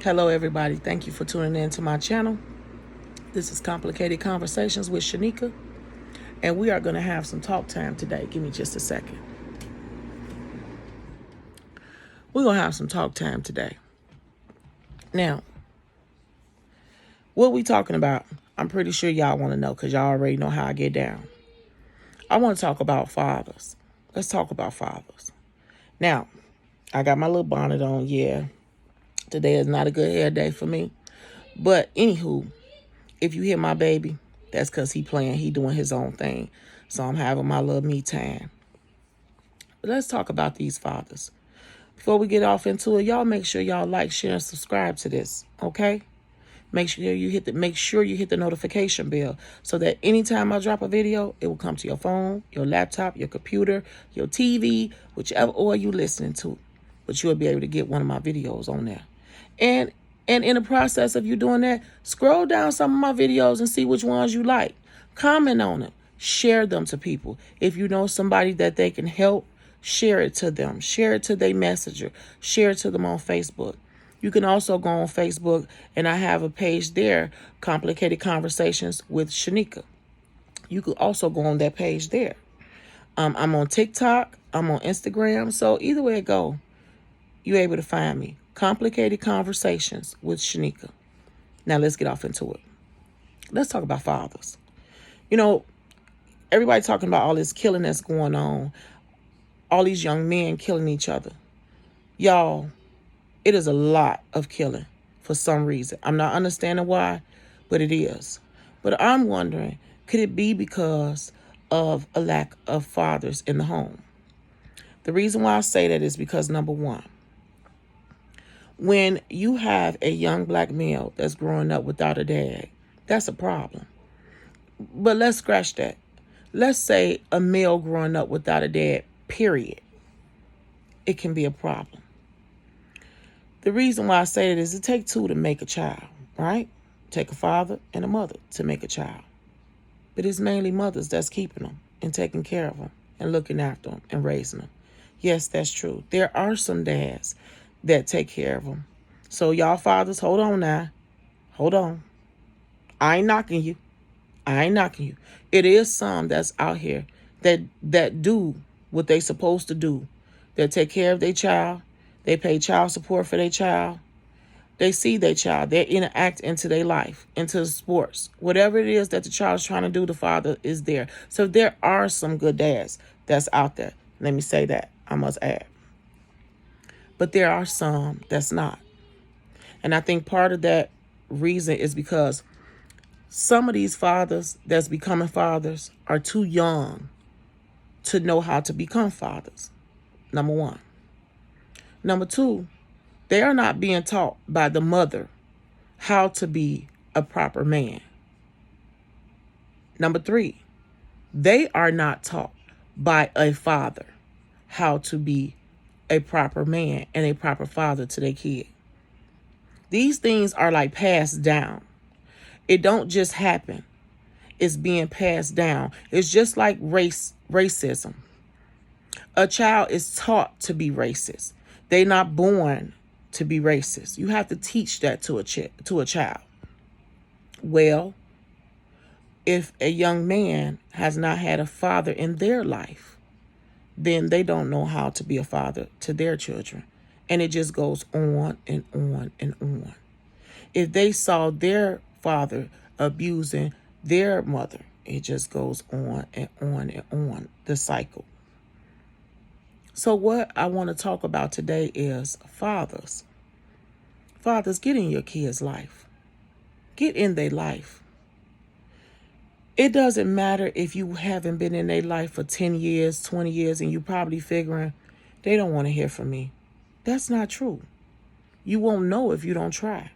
Hello, everybody. Thank you for tuning in to my channel. This is Complicated Conversations with Shanika, and we are going to have some talk time today. Give me just a second. We're going to have some talk time today. Now, what we talking about, I'm pretty sure y'all want to know because y'all already know how I get down. I want to talk about fathers. Let's talk about fathers. Now, I got my little bonnet on. Yeah, today is not a good hair day for me. But anywho, if you hear my baby, that's because he doing his own thing. So I'm having my little me time. But let's talk about these fathers. Before we get off into it, y'all make sure y'all like, share, and subscribe to this, okay? Make sure you hit the notification bell so that anytime I drop a video, it will come to your phone, your laptop, your computer, your TV, whichever order you listening to. But you'll be able to get one of my videos on there. And in the process of you doing that, scroll down some of my videos and see which ones you like. Comment on it. Share them to people. If you know somebody that they can help, share it to them. Share it to their messenger. Share it to them on Facebook. You can also go on Facebook, and I have a page there, Complicated Conversations with Shanika. You could also go on that page there. I'm on TikTok. I'm on Instagram. So either way it go, you're able to find me. Complicated Conversations with Shanika. Now let's get off into it. Let's talk about fathers. You know, everybody talking about all this killing that's going on. All these young men killing each other. Y'all, it is a lot of killing for some reason. I'm not understanding why, but it is. But I'm wondering, could it be because of a lack of fathers in the home? The reason why I say that is because, number one, when you have a young black male that's growing up without a dad, that's a problem. But let's scratch that. Let's say a male growing up without a dad, period. It can be a problem. The reason why I say that is it takes two to make a child, right? Take a father and a mother to make a child. But it's mainly mothers that's keeping them and taking care of them and looking after them and raising them. Yes, that's true. There are some dads that take care of them. So y'all fathers, hold on now. Hold on. I ain't knocking you. It is some that's out here that do what they supposed to do. They take care of their child. They pay child support for their child. They see their child. They interact into their life, into the sports. Whatever it is that the child's trying to do, the father is there. So there are some good dads that's out there. Let me say that. I must add. But there are some that's not. And I think part of that reason is because some of these fathers that's becoming fathers are too young to know how to become fathers. Number one. Number two, they are not being taught by the mother how to be a proper man. Number three, they are not taught by a father how to be a proper man and a proper father to their kid. These things are like passed down. It don't just happen. It's being passed down. It's just like racism. A child is taught to be racist. They're not born to be racist. You have to teach that to a child. Well, if a young man has not had a father in their life, then they don't know how to be a father to their children. And it just goes on and on and on. If they saw their father abusing their mother, it just goes on and on and on, the cycle. So what I want to talk about today is fathers. Fathers, get in your kids' life. Get in their life. It doesn't matter if you haven't been in their life for 10 years, 20 years, and you probably figuring, they don't want to hear from me. That's not true. You won't know if you don't try.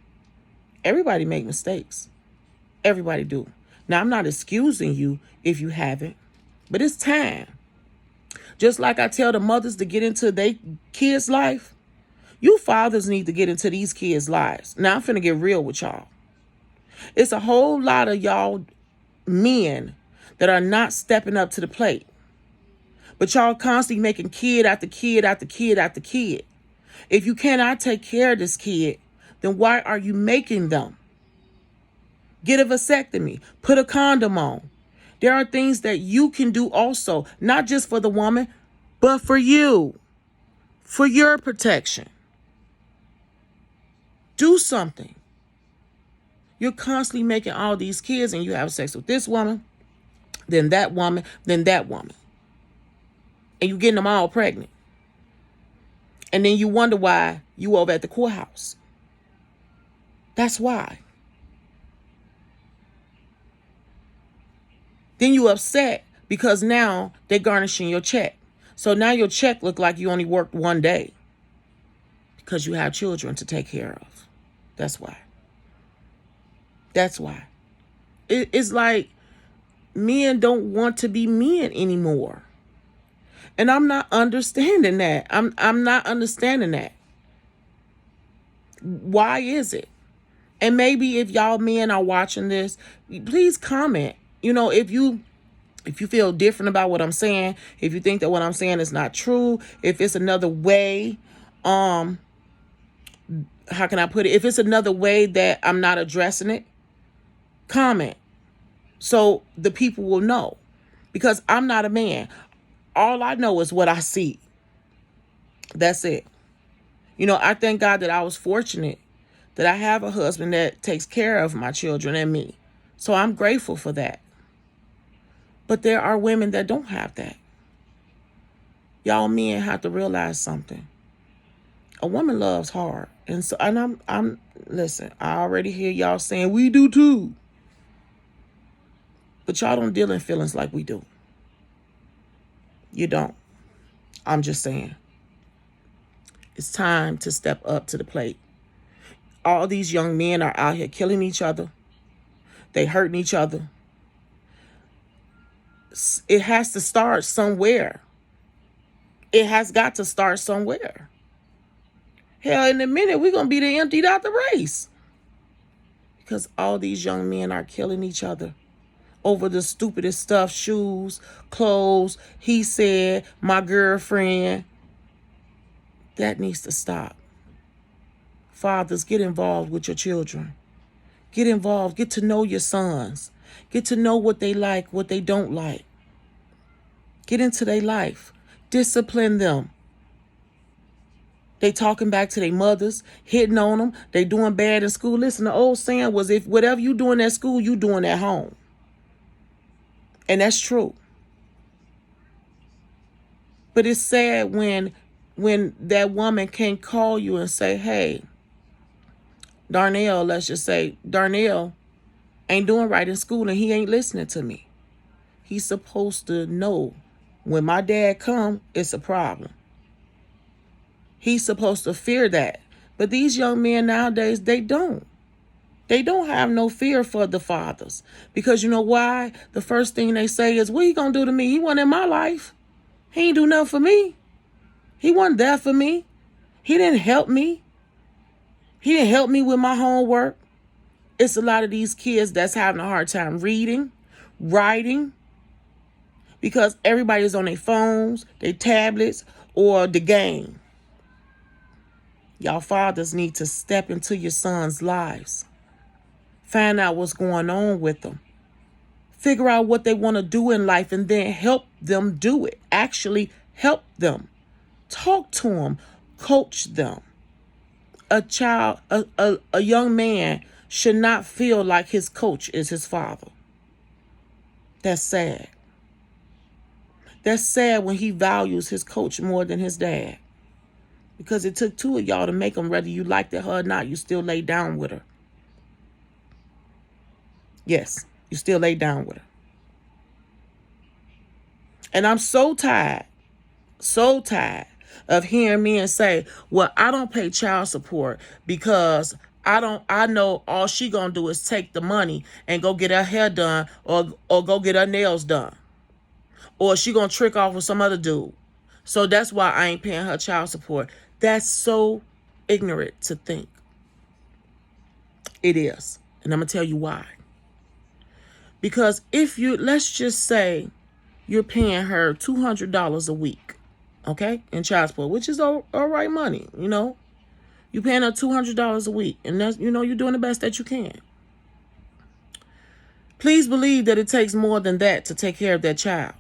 Everybody make mistakes. Everybody do. Now, I'm not excusing you if you haven't, but it's time. Just like I tell the mothers to get into their kids' life, you fathers need to get into these kids' lives. Now, I'm finna get real with y'all. It's a whole lot of y'all men that are not stepping up to the plate. But y'all constantly making kid after kid after kid after kid. If you cannot take care of this kid, then why are you making them? Get a vasectomy. Put a condom on. There are things that you can do also, not just for the woman, but for you, for your protection. Do something. You're constantly making all these kids and you have sex with this woman, then that woman, then that woman. And you're getting them all pregnant. And then you wonder why you over at the courthouse. That's why. Then you upset because now they're garnishing your check. So now your check look like you only worked one day because you have children to take care of. That's why. That's why. It's like men don't want to be men anymore. And I'm not understanding that. I'm not understanding that. Why is it? And maybe if y'all men are watching this, please comment. You know, if you feel different about what I'm saying, if you think that what I'm saying is not true, if it's another way, how can I put it? If it's another way that I'm not addressing it, comment so the people will know. Because I'm not a man. All I know is what I see. That's it. You know, I thank God that I was fortunate that I have a husband that takes care of my children and me. So I'm grateful for that. But there are women that don't have that. Y'all men have to realize something. A woman loves hard. And I'm listen, I already hear y'all saying we do too. But y'all don't deal in feelings like we do. You don't. I'm just saying. It's time to step up to the plate. All these young men are out here killing each other. They hurting each other. It has to start somewhere. It has got to start somewhere. Hell, in a minute, we're going to be the emptied out the race. Because all these young men are killing each other over the stupidest stuff, shoes, clothes. He said, my girlfriend. That needs to stop. Fathers, get involved with your children. Get involved. Get to know your sons. Get to know what they like, what they don't like. Get into their life. Discipline them. They talking back to their mothers, hitting on them. They doing bad in school. Listen, the old saying was, if whatever you doing at school, you doing at home. And that's true. But it's sad when that woman can't call you and say, hey, Darnell, let's just say, Darnell ain't doing right in school and he ain't listening to me. He's supposed to know when my dad come, it's a problem. He's supposed to fear that. But these young men nowadays, they don't. They don't have no fear for the fathers. Because you know why? The first thing they say is, what he gonna do to me? He wasn't in my life. He ain't do nothing for me. He wasn't there for me. He didn't help me. He didn't help me with my homework. It's a lot of these kids that's having a hard time reading, writing, because everybody's on their phones, their tablets, or the game. Y'all fathers need to step into your sons' lives. Find out what's going on with them. Figure out what they want to do in life and then help them do it. Actually help them. Talk to them. Coach them. A young man should not feel like his coach is his father. That's sad. That's sad when he values his coach more than his dad. Because it took two of y'all to make him, whether you liked it or not, you still laid down with her. Yes, you still laid down with her. And I'm so tired of hearing men say, well, I don't pay child support because I know all she gonna do is take the money and go get her hair done or go get her nails done. Or she gonna trick off with some other dude. So that's why I ain't paying her child support. That's so ignorant to think. It is. And I'm gonna tell you why. Because let's just say you're paying her $200 a week, okay, in child support, which is all right money, you know. You paying her $200 a week, and that's, you're doing the best that you can. Please believe that it takes more than that to take care of that child.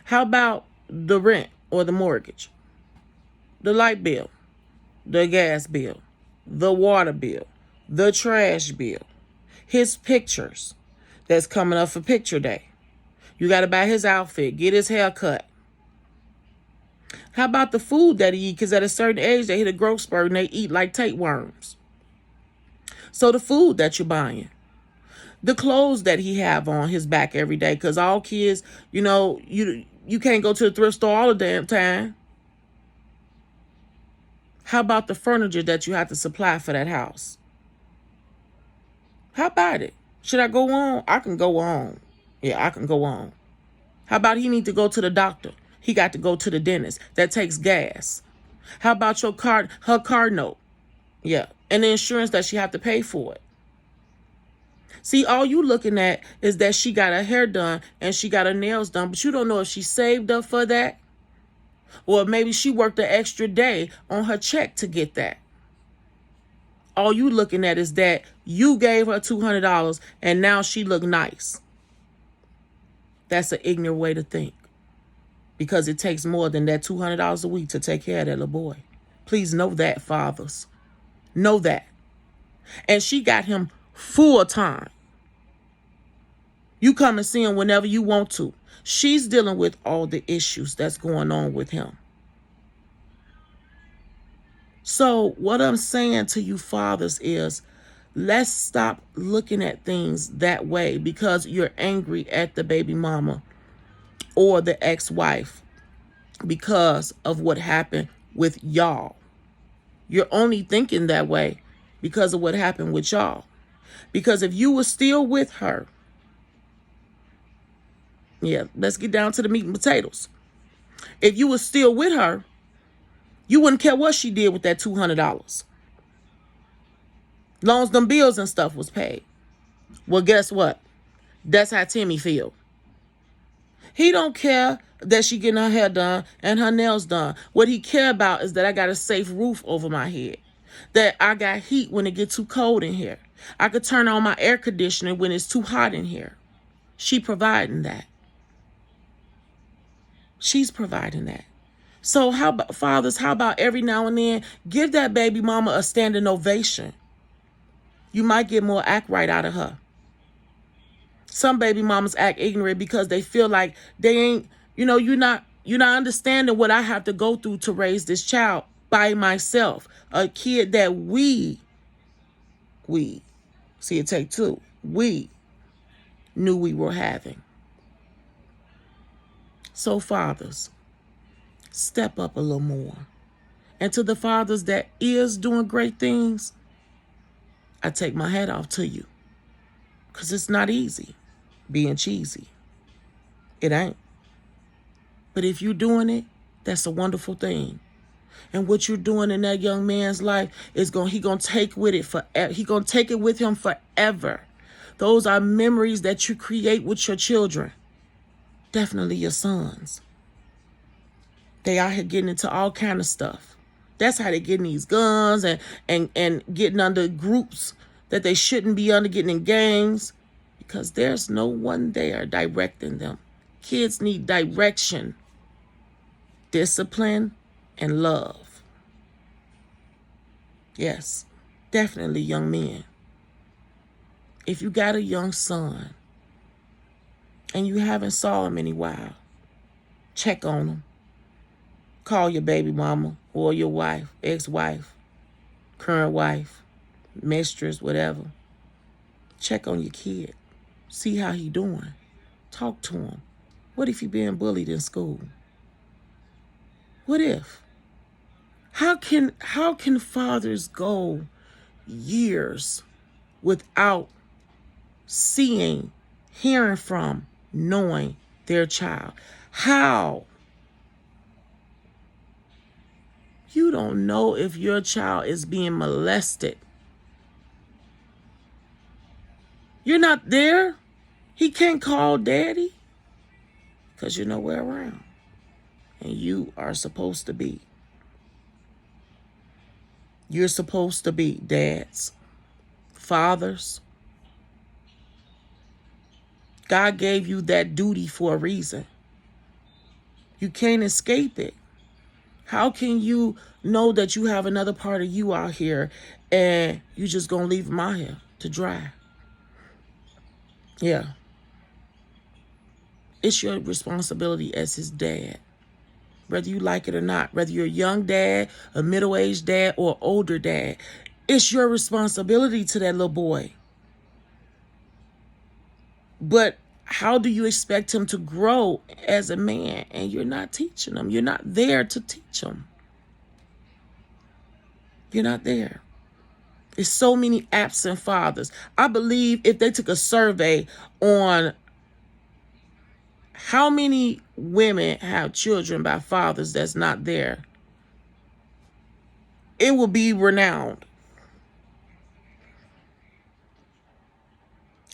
How about the rent or the mortgage, the light bill, the gas bill, the water bill, the trash bill, his pictures that's coming up for picture day. You got to buy his outfit, get his hair cut. How about the food that he eat? Because at a certain age, they hit a growth spurt and they eat like tapeworms. So the food that you're buying, the clothes that he have on his back every day, because all kids, you can't go to the thrift store all the damn time. How about the furniture that you have to supply for that house? How about it? Should I go on? I can go on. Yeah, I can go on. How about he need to go to the doctor? He got to go to the dentist. That takes gas. How about her car note? Yeah, and the insurance that she have to pay for it. See, all you looking at is that she got her hair done and she got her nails done, but you don't know if she saved up for that, or maybe she worked an extra day on her check to get that. All you looking at is that you gave her $200 and now she look nice. That's an ignorant way to think, because it takes more than that $200 a week to take care of that little boy. Please know that, fathers. Know that. And she got him full time. You come and see him whenever you want to. She's dealing with all the issues that's going on with him. So what I'm saying to you fathers is, let's stop looking at things that way because you're angry at the baby mama or the ex-wife because of what happened with y'all. You're only thinking that way because of what happened with y'all. Because if you were still with her, yeah, let's get down to the meat and potatoes. If you were still with her, you wouldn't care what she did with that $200. Long as them bills and stuff was paid. Well, guess what? That's how Timmy feel. He don't care that she getting her hair done and her nails done. What he care about is that I got a safe roof over my head. That I got heat when it gets too cold in here. I could turn on my air conditioner when it's too hot in here. She providing that. She's providing that. So how about fathers, how about every now and then give that baby mama a standing ovation? You might get more act right out of her. Some baby mamas act ignorant because they feel like they ain't, you're not understanding what I have to go through to raise this child by myself. A kid that we, see it take two, we knew we were having. So fathers, step up a little more. And to the fathers that is doing great things, I take my hat off to you. Because it's not easy being cheesy. It ain't. But if you're doing it, that's a wonderful thing. And what you're doing in that young man's life is he gonna take with it forever. He gonna take it with him forever. Those are memories that you create with your children. Definitely your sons. They out here getting into all kind of stuff. That's how they getting these guns and getting under groups that they shouldn't be under, getting in gangs, because there's no one there directing them. Kids need direction, discipline, and love. Yes, definitely young men. If you got a young son and you haven't saw him in a while, check on him. Call your baby mama or your wife, ex-wife, current wife, mistress, whatever. Check on your kid. See how he doing. Talk to him. What if he being bullied in school? What if? How can fathers go years without seeing, hearing from, knowing their child? How? You don't know if your child is being molested. You're not there. He can't call daddy because you're nowhere around. And you are supposed to be. You're supposed to be dads, fathers. God gave you that duty for a reason. You can't escape it. How can you know that you have another part of you out here and you just gonna leave him out here to dry? Yeah. It's your responsibility as his dad, whether you like it or not, whether you're a young dad, a middle-aged dad, or older dad. It's your responsibility to that little boy. But how do you expect him to grow as a man and you're not teaching him? You're not there to teach him. You're not there. There's so many absent fathers. I believe if they took a survey on how many women have children by fathers that's not there, it will be renowned.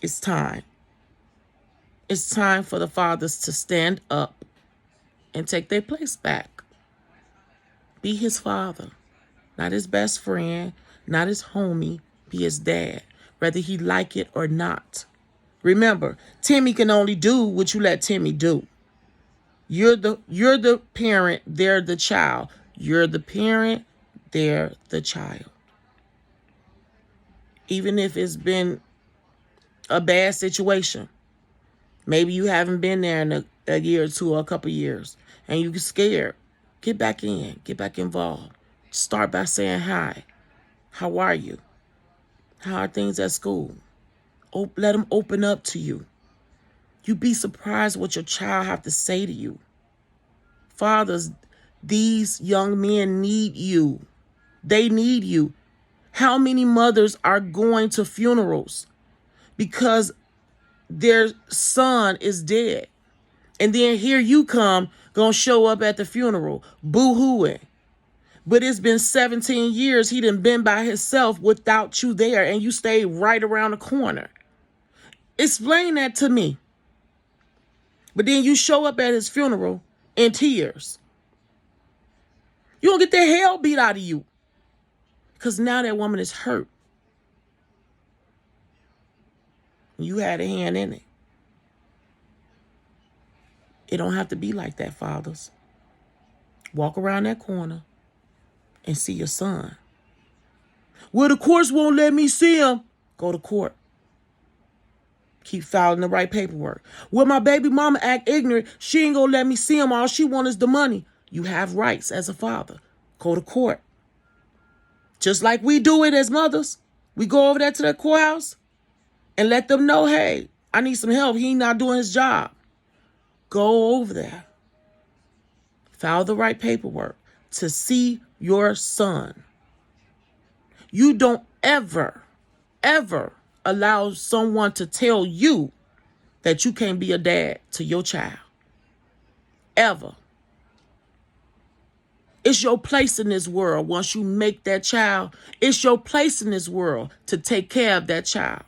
It's time. It's time for the fathers to stand up and take their place back. Be his father, not his best friend, not his homie. Be his dad, whether he like it or not. Remember, Timmy can only do what you let Timmy do. You're the parent, they're the child. You're the parent, they're the child. Even if it's been a bad situation, maybe you haven't been there in a year or two or a couple years, and you're scared. Get back in, get back involved. Start by saying hi. How are you? How are things at school? Let them open up to you. You'd be surprised what your child have to say to you. Fathers, these young men need you. They need you. How many mothers are going to funerals because their son is dead? And then here you come, gonna show up at the funeral, boo-hooing. But it's been 17 years he done been by himself without you there, and you stayed right around the corner. Explain that to me. But then you show up at his funeral in tears. You don't get the hell beat out of you. Because now that woman is hurt. You had a hand in it. It don't have to be like that, fathers. Walk around that corner and see your son. Well, the courts won't let me see him. Go to court. Keep filing the right paperwork. Well, my baby mama act ignorant. She ain't gonna let me see him. All she want is the money. You have rights as a father. Go to court. Just like we do it as mothers. We go over there to the courthouse and let them know, hey, I need some help. He not doing his job. Go over there. File the right paperwork to see your son. You don't ever allow someone to tell you that you can't be a dad to your child. Ever. It's your place in this world. Once you make that child, it's your place in this world to take care of that child.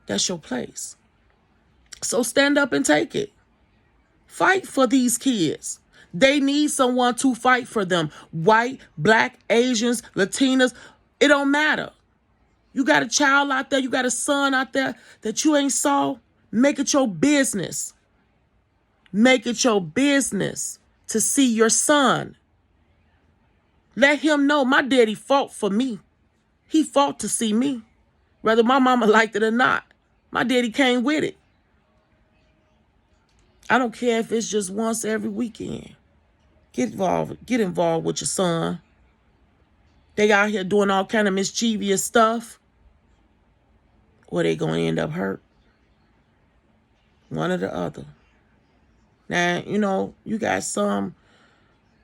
That's your place. So stand up and take it. Fight for these kids. They need someone to fight for them. White, black, Asians, Latinas, it don't matter. You got a child out there, you got a son out there that you ain't saw, make it your business. Make it your business to see your son. Let him know my daddy fought for me. He fought to see me. Whether my mama liked it or not. My daddy came with it. I don't care if it's just once every weekend. Get involved with your son. They out here doing all kind of mischievous stuff. Or they gonna end up hurt. One or the other. Now, you got some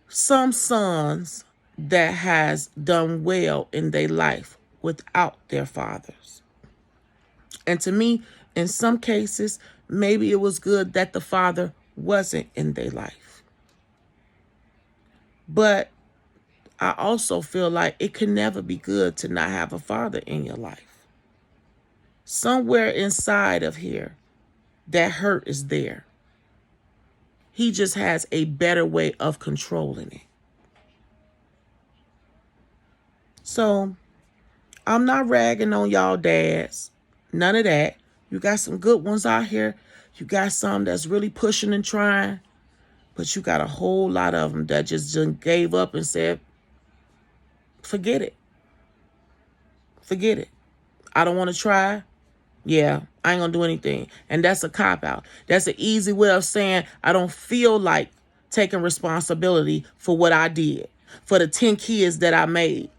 sons that has done well in their life without their fathers. And to me, in some cases, maybe it was good that the father wasn't in their life. But I also feel like it can never be good to not have a father in your life. Somewhere inside of here, that hurt is there. He just has a better way of controlling it. So I'm not ragging on y'all dads. None of that. You got some good ones out here. You got some that's really pushing and trying. But you got a whole lot of them that just gave up and said, forget it. Forget it. I don't want to try. Yeah, I ain't going to do anything. And that's a cop-out. That's an easy way of saying I don't feel like taking responsibility for what I did, for the 10 kids that I made.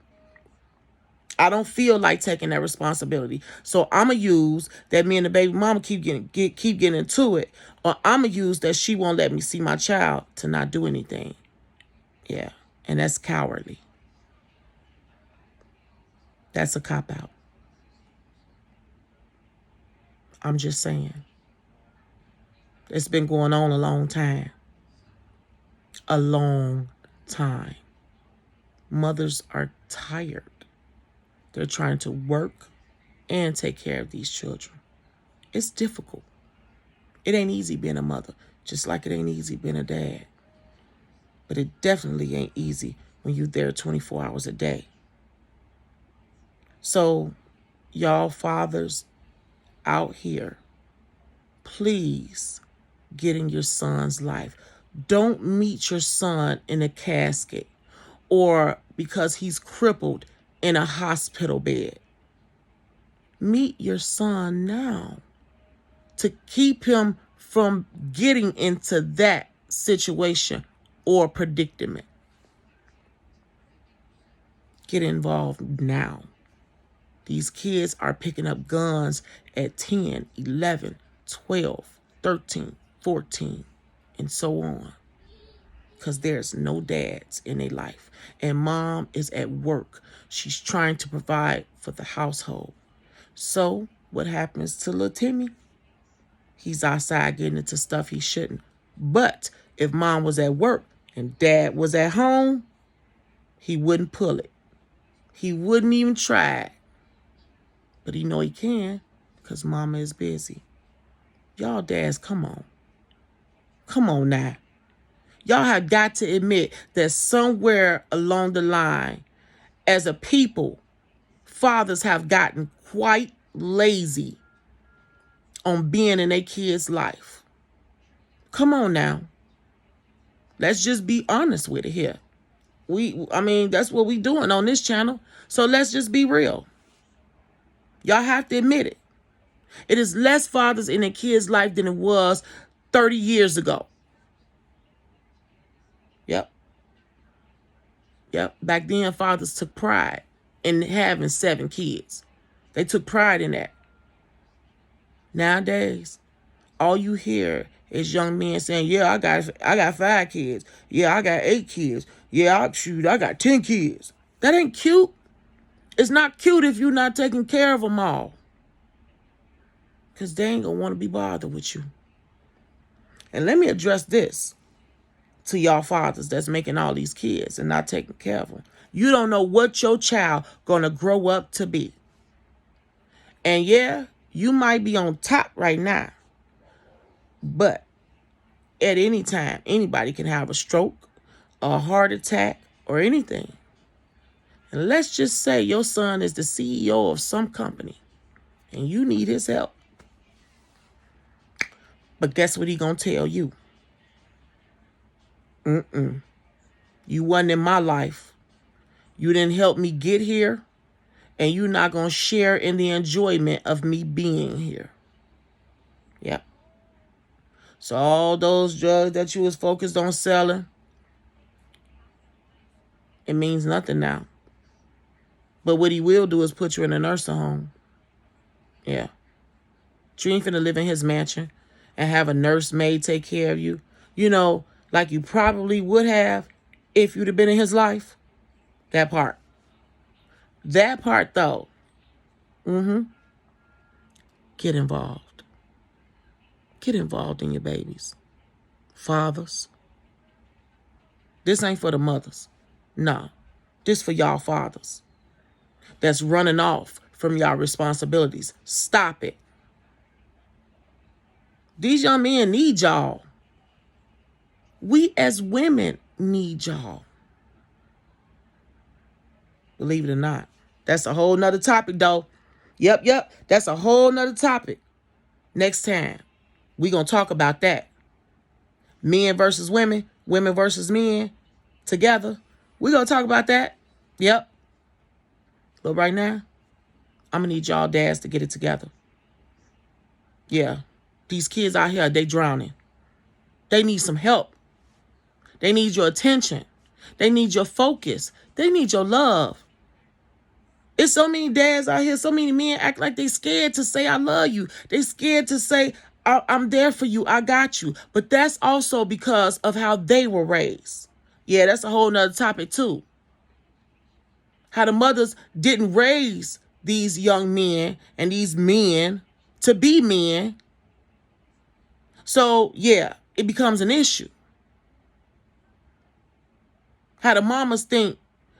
I don't feel like taking that responsibility. So I'm going to use that me and the baby mama keep getting into it. Or I'm going to use that she won't let me see my child to not do anything. Yeah, and that's cowardly. That's a cop-out. I'm just saying. It's been going on a long time. A long time. Mothers are tired. They're trying to work and take care of these children. It's difficult. It ain't easy being a mother, just like it ain't easy being a dad. But it definitely ain't easy when you're there 24 hours a day. So, y'all fathers out here, please get in your son's life. Don't meet your son in a casket or because he's crippled in a hospital bed. Meet your son now to keep him from getting into that situation or predicament. Get involved now. These kids are picking up guns at 10, 11, 12, 13, 14, and so on. Because there's no dads in their life. And mom is at work. She's trying to provide for the household. So what happens to little Timmy? He's outside getting into stuff he shouldn't. But if mom was at work and dad was at home, he wouldn't pull it. He wouldn't even try it. But he know he can because mama is busy. Y'all dads, come on. Come on now. Y'all have got to admit that somewhere along the line, as a people, fathers have gotten quite lazy on being in their kids' life. Come on now. Let's just be honest with it here. That's what we doing on this channel. So let's just be real. Y'all have to admit it. It is less fathers in their kids' life than it was 30 years ago. Yep. Back then, fathers took pride in having 7 kids. They took pride in that. Nowadays, all you hear is young men saying, yeah, I got 5 kids. Yeah, I got 8 kids. Yeah, I got 10 kids. That ain't cute. It's not cute if you're not taking care of them all. Because they ain't going to want to be bothered with you. And let me address this to y'all fathers that's making all these kids and not taking care of them. You don't know what your child going to grow up to be. And yeah, you might be on top right now. But at any time, anybody can have a stroke, a heart attack, or anything. And let's just say your son is the CEO of some company and you need his help. But guess what he gonna tell you? You wasn't in my life. You didn't help me get here. And you're not gonna share in the enjoyment of me being here. Yep. So all those drugs that you was focused on selling, it means nothing now. But what he will do is put you in a nursing home. Yeah. You ain't finna live in his mansion and have a nursemaid take care of you. You know, like you probably would have if you'd have been in his life. That part. That part, though. Get involved. Get involved in your babies. Fathers. This ain't for the mothers. No. This for y'all fathers that's running off from y'all responsibilities. Stop it. These young men need y'all. We as women need y'all. believe it or not. That's a whole nother topic, though. Yep. That's a whole nother topic. Next time, we going to talk about that. Men versus women, women versus men together. We going to talk about that. Yep. But right now, I'm going to need y'all dads to get it together. Yeah. These kids out here, they drowning. They need some help. They need your attention. They need your focus. They need your love. It's so many dads out here, so many men act like they scared to say, I love you. They scared to say, I'm there for you. I got you. But that's also because of how they were raised. Yeah, that's a whole nother topic too. How the mothers didn't raise these young men and these men to be men. So, yeah, it becomes an issue. How the mamas think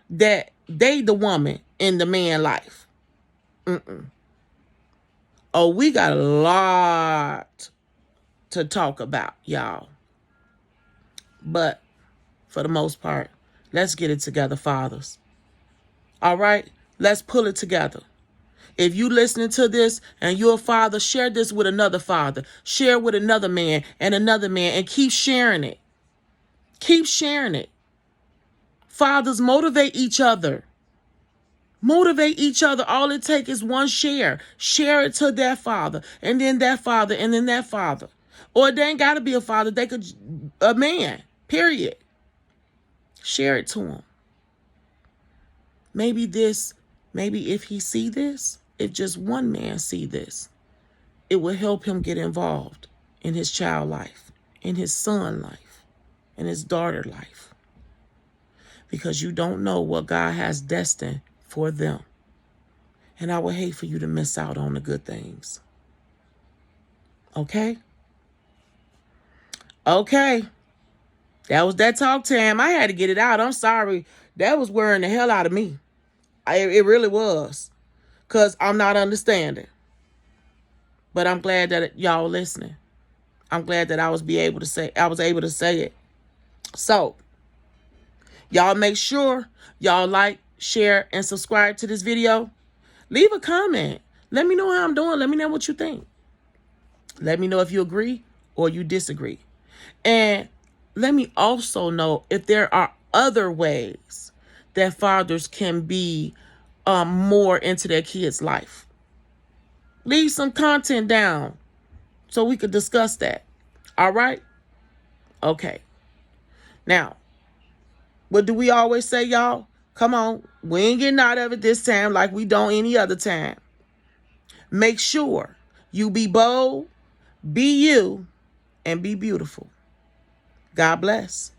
that they the woman in the man life. Oh, we got a lot to talk about, y'all. But for the most part, let's get it together, fathers. All right? Let's pull it together. If you listening to this and you're a father, share this with another father. Share with another man and keep sharing it. Keep sharing it. Fathers, motivate each other. Motivate each other. All it takes is one share. Share it to that father, and then that father, and then that father. Or they ain't got to be a father. They could, a man, period. Share it to him. Maybe if he see this, if just one man see this, it will help him get involved in his child life, in his son life, in his daughter life. Because you don't know what God has destined for them. And I would hate for you to miss out on the good things. Okay? Okay. That was that talk time. I had to get it out. I'm sorry. That was wearing the hell out of me. It really was. Because I'm not understanding. But I'm glad that y'all listening. I'm glad that I was able to say it. So, y'all make sure y'all like, share, and subscribe to this video. Leave a comment. Let me know how I'm doing. Let me know what you think. Let me know if you agree or you disagree. And let me also know if there are other ways that fathers can be more into their kids' life. Leave some content down so we could discuss that. All right? Okay. Now, what do we always say, y'all? Come on. We ain't getting out of it this time like we don't any other time. Make sure you be bold, be you, and be beautiful. God bless.